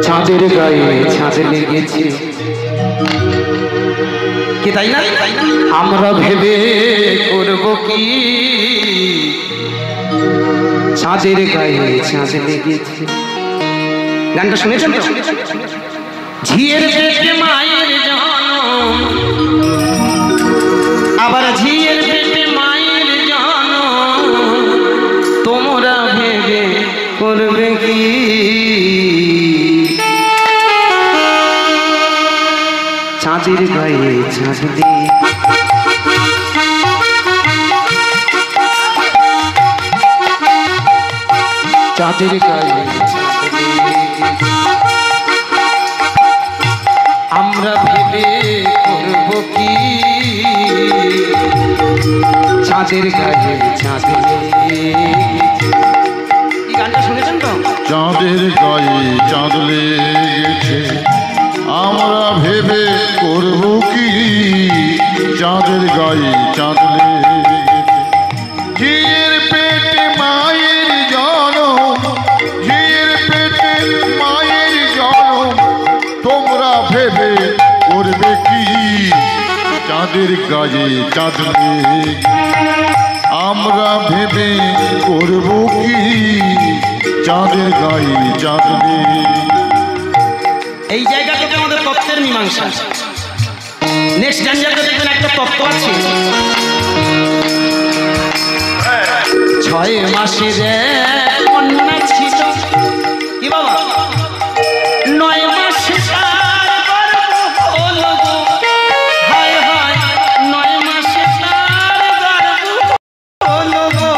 চাঁদের গায়ে ছাঁদ লেগেছে কি তাই না? আমরা ভেবে করব কি চাঁদের গায়ে ছাঁদ লেগেছে। গানটা শুনেছেন তো? ঝিয়ের পেটে মায়ের জনম, আবার ঝিয়ের পেটে মায়ের জনম, তোমরা ভেবে করবে কি চাঁদের গায়ে ছাঁদ দিয়ে। চাঁদের গায়ে আমরা ভেবে করব কি চাঁদের গায়ে ছাঁদ এই গানটা শুনেছেন তো? চাঁদের গায়ে চাঁদ লেগেছে আমরা ভেবে করব কি চাঁদের গায়ে চাঁদ লেগেছে। ঝিয়ের পেটে মায়ের জনম, ঝিয়ের পেটে মায়ের জনম, তোমরা ভেবে করবে কি চাঁদের গায়ে চাঁদ লেগেছে। আমরা ভেবে করব কি চাঁদের গায়ে চাঁদ লেগেছে। এই জায়গা থেকে আমাদের তত্ত্বের মীমাংসা। নেক্সট জানজাতে দেখবেন একটা তত্ত্ব আছে, 6 মাসের কন্যা ছিল কি বাবা, 9 মাসে তার গর্ভ হলো গো, হায় হায় 9 মাসে তার গর্ভ হলো গো,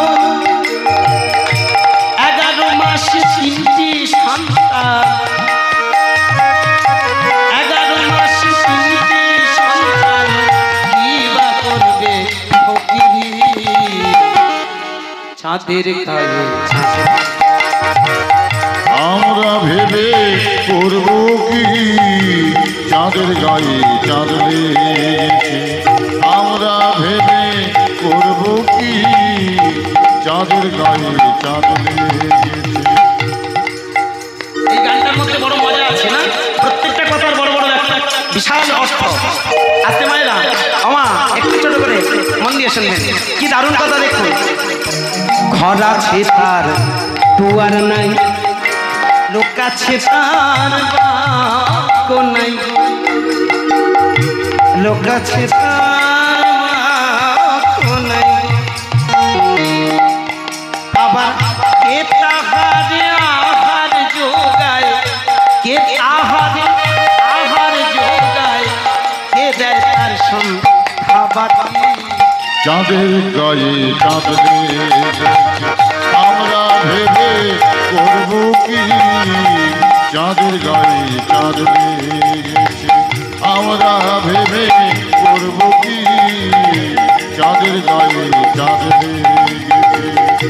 11 মাসে 3টি সন্তান, 11 মাসে 3টি সন্তান, কি বা করবে ফকিরি চাঁদের গায়ে। আমরা ভেবে করব কি চাঁদের গায়ে চাঁদ লেগেছে। আমরা ভেবে করব কি চাঁদের গায়ে চাঁদ লেগেছে। এই গানটার মধ্যে বড় মজা আছে না? প্রত্যেকটা কথার বড় বড় একটা বিশাল অর্থ আছে। মায়েরা আমা একটু ছোট করে মন দিয়ে শুনবেন, কি দারুণ কথা দেখুন। ঘর আছে তার দুয়ার নাই, লোক আছে তার বাক্য নাই, লোক আছে তার বাক্য নাই, আবার কে তাহারে আহার যোগায়, কে তাহারে আহার যোগায়, কে দেয় তার সন্ধ্যাবাতি চাঁদের গায়ে চাঁদ লেগেছে। আমরা ভেবে করব কি চাঁদের গায়ে চাঁদ লেগেছে। আমরা ভেবে করব কি চাঁদের গায়ে চাঁদ লেগেছে।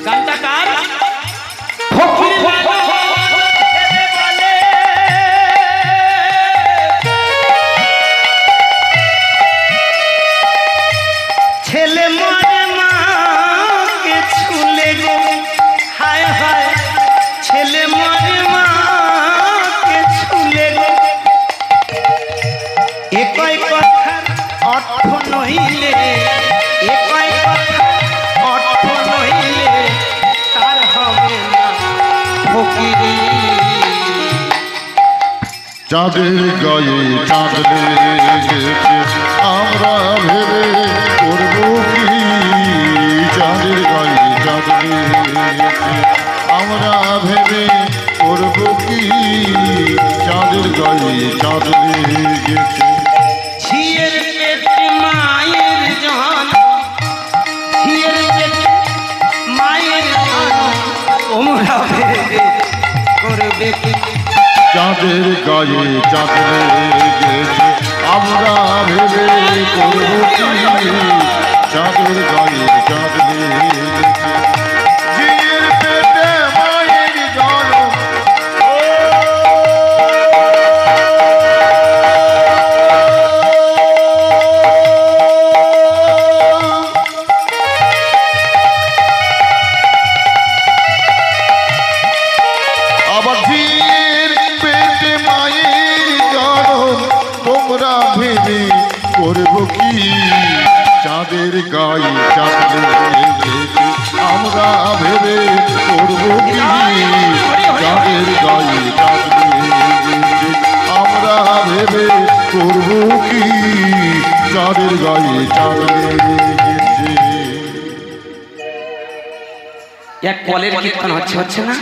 গানটা কার? ফকির বলে ছেলে মরে মাকে ছুলে গো, হায় হায় ছেলে মরে মাকে ছুলে গো, একই কথার অর্থ নইলে, একই কথার অর্থ নইলে তার হবে না ফকিরি চাঁদের গায়ে চাঁদ লেগেছে। আমরা ভেবে করব কি চাঁদের গায়ে চাঁদ লেগেছে। আমরা ভেবে করব কি চাঁদের গায়ে চাঁদ লেগেছে। ঝিয়ের পেটে মায়ের জনম, ঝিয়ের পেটে মায়ের জনম, তোমরা ভেবে করবে কি চাঁদের গায়ে চাঁদ লেগেছে। আমরা ভেবে করব কি চাঁদের গায়ে চাঁদ লেগেছে। ঝিয়ের পেটে মায়ের জনম, অবাধির পেটে মায়ের জনম তোমরা ভেবে করব কি চাঁদের গায়ে চাঁদ লেগেছে আমরা ভেবে করব কি চাঁদের গায়ে চাঁদ লেগেছে আমরা ভেবে করব কি চাঁদের গায়ে চাঁদ লেগেছে। এক কলের কীর্তন হচ্ছে না?